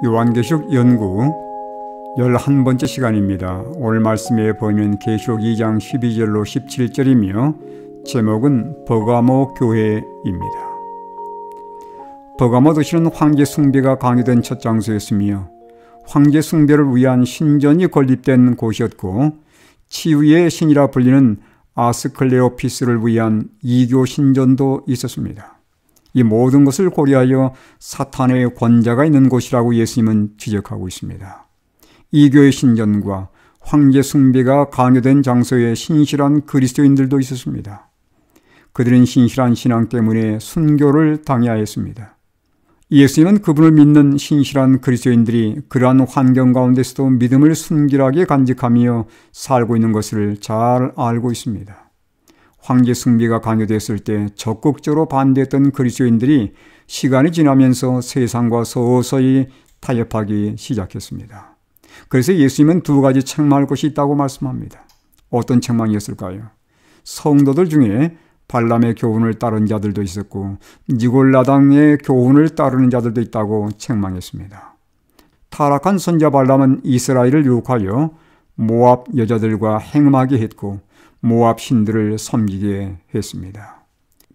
요한계시록 연구 11번째 시간입니다. 오늘 말씀에 보이는 계시록 2장 12절로 17절이며 제목은 버가모 교회입니다. 버가모 도시는 황제 숭배가 강요된 첫 장소였으며 황제 숭배를 위한 신전이 건립된 곳이었고 치유의 신이라 불리는 아스클레오피스를 위한 이교 신전도 있었습니다. 이 모든 것을 고려하여 사탄의 권자가 있는 곳이라고 예수님은 지적하고 있습니다. 이교의 신전과 황제 숭배가 강요된 장소에 신실한 그리스도인들도 있었습니다. 그들은 신실한 신앙 때문에 순교를 당해하였습니다. 예수님은 그분을 믿는 신실한 그리스도인들이 그러한 환경 가운데서도 믿음을 순결하게 간직하며 살고 있는 것을 잘 알고 있습니다. 황제 숭배가 강요됐을 때 적극적으로 반대했던 그리스도인들이 시간이 지나면서 세상과 서서히 타협하기 시작했습니다. 그래서 예수님은 두 가지 책망할 것이 있다고 말씀합니다. 어떤 책망이었을까요? 성도들 중에 발람의 교훈을 따른 자들도 있었고 니골라당의 교훈을 따르는 자들도 있다고 책망했습니다. 타락한 선자 발람은 이스라엘을 유혹하여 모압 여자들과 행음하게 했고 모압 신들을 섬기게 했습니다.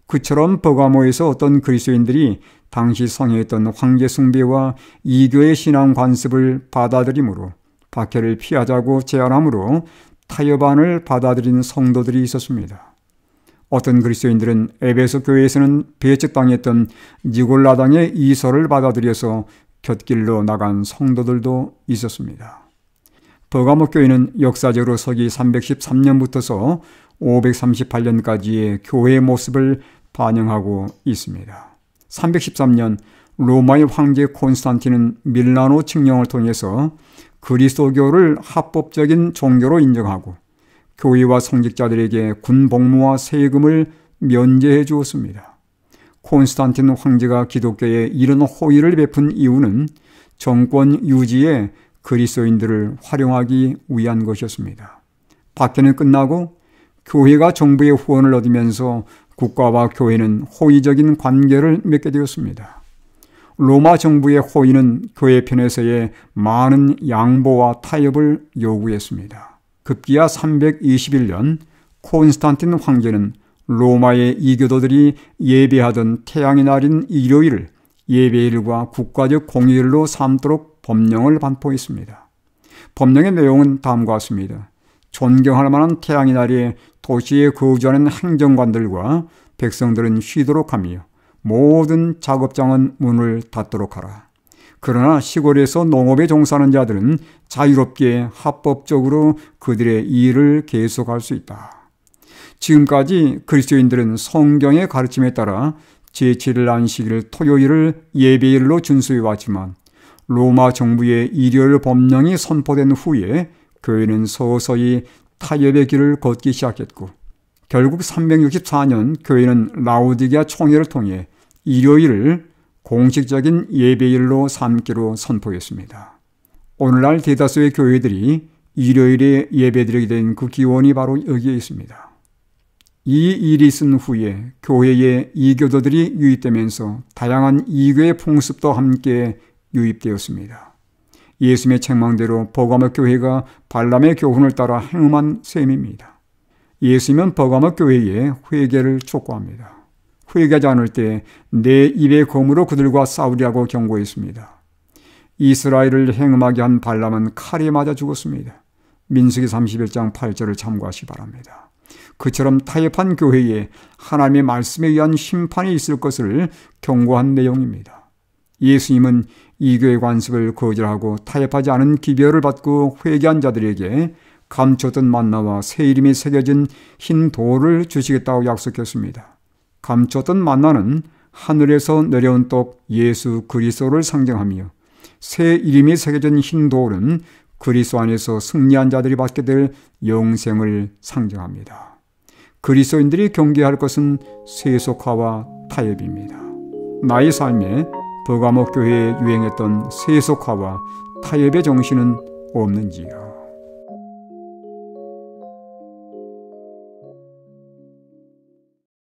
그처럼 버가모에서 어떤 그리스도인들이 당시 성행했던 황제 숭배와 이교의 신앙 관습을 받아들이므로 박해를 피하자고 제안하므로 타협안을 받아들인 성도들이 있었습니다. 어떤 그리스도인들은 에베소 교회에서는 배척당했던 니골라당의 이설을 받아들여서 곁길로 나간 성도들도 있었습니다. 버가모 교회는 역사적으로 서기 313년부터서 538년까지의 교회의 모습을 반영하고 있습니다. 313년 로마의 황제 콘스탄틴은 밀라노 칙령을 통해서 그리스도교를 합법적인 종교로 인정하고 교회와 성직자들에게 군복무와 세금을 면제해 주었습니다. 콘스탄틴 황제가 기독교에 이런 호의를 베푼 이유는 정권 유지에 그리스도인들을 활용하기 위한 것이었습니다. 박해는 끝나고 교회가 정부의 후원을 얻으면서 국가와 교회는 호의적인 관계를 맺게 되었습니다. 로마 정부의 호의는 교회 편에서의 많은 양보와 타협을 요구했습니다. 급기야 321년 콘스탄틴 황제는 로마의 이교도들이 예배하던 태양의 날인 일요일을 예배일과 국가적 공휴일로 삼도록 법령을 반포했습니다. 법령의 내용은 다음과 같습니다. 존경할 만한 태양의 날에 도시에 거주하는 행정관들과 백성들은 쉬도록 하며 모든 작업장은 문을 닫도록 하라. 그러나 시골에서 농업에 종사하는 자들은 자유롭게 합법적으로 그들의 일을 계속할 수 있다. 지금까지 그리스도인들은 성경의 가르침에 따라 제7일 안식일 토요일을 예배일로 준수해 왔지만 로마 정부의 일요일 법령이 선포된 후에 교회는 서서히 타협의 길을 걷기 시작했고 결국 364년 교회는 라우디게아 총회를 통해 일요일을 공식적인 예배일로 삼기로 선포했습니다. 오늘날 대다수의 교회들이 일요일에 예배드리게 된 그 기원이 바로 여기에 있습니다. 이 일이 있은 후에 교회에 이교도들이 유입되면서 다양한 이교의 풍습도 함께 유입되었습니다. 예수님의 책망대로 버가모 교회가 발람의 교훈을 따라 행음한 셈입니다. 예수님은 버가모 교회에 회개를 촉구합니다. 회개하지 않을 때 내 입의 검으로 그들과 싸우리라고 경고했습니다. 이스라엘을 행음하게 한 발람은 칼에 맞아 죽었습니다. 민수기 31장 8절을 참고하시 바랍니다. 그처럼 타협한 교회에 하나님의 말씀에 의한 심판이 있을 것을 경고한 내용입니다. 예수님은 이교의 관습을 거절하고 타협하지 않은 기별을 받고 회개한 자들에게 감췄던 만나와 새 이름이 새겨진 흰 돌을 주시겠다고 약속했습니다. 감췄던 만나는 하늘에서 내려온 떡 예수 그리스도를 상징하며 새 이름이 새겨진 흰 돌은 그리스도 안에서 승리한 자들이 받게 될 영생을 상징합니다. 그리스도인들이 경계할 것은 세속화와 타협입니다. 나의 삶에 버가모 교회에 유행했던 세속화와 타협의 정신은 없는지요?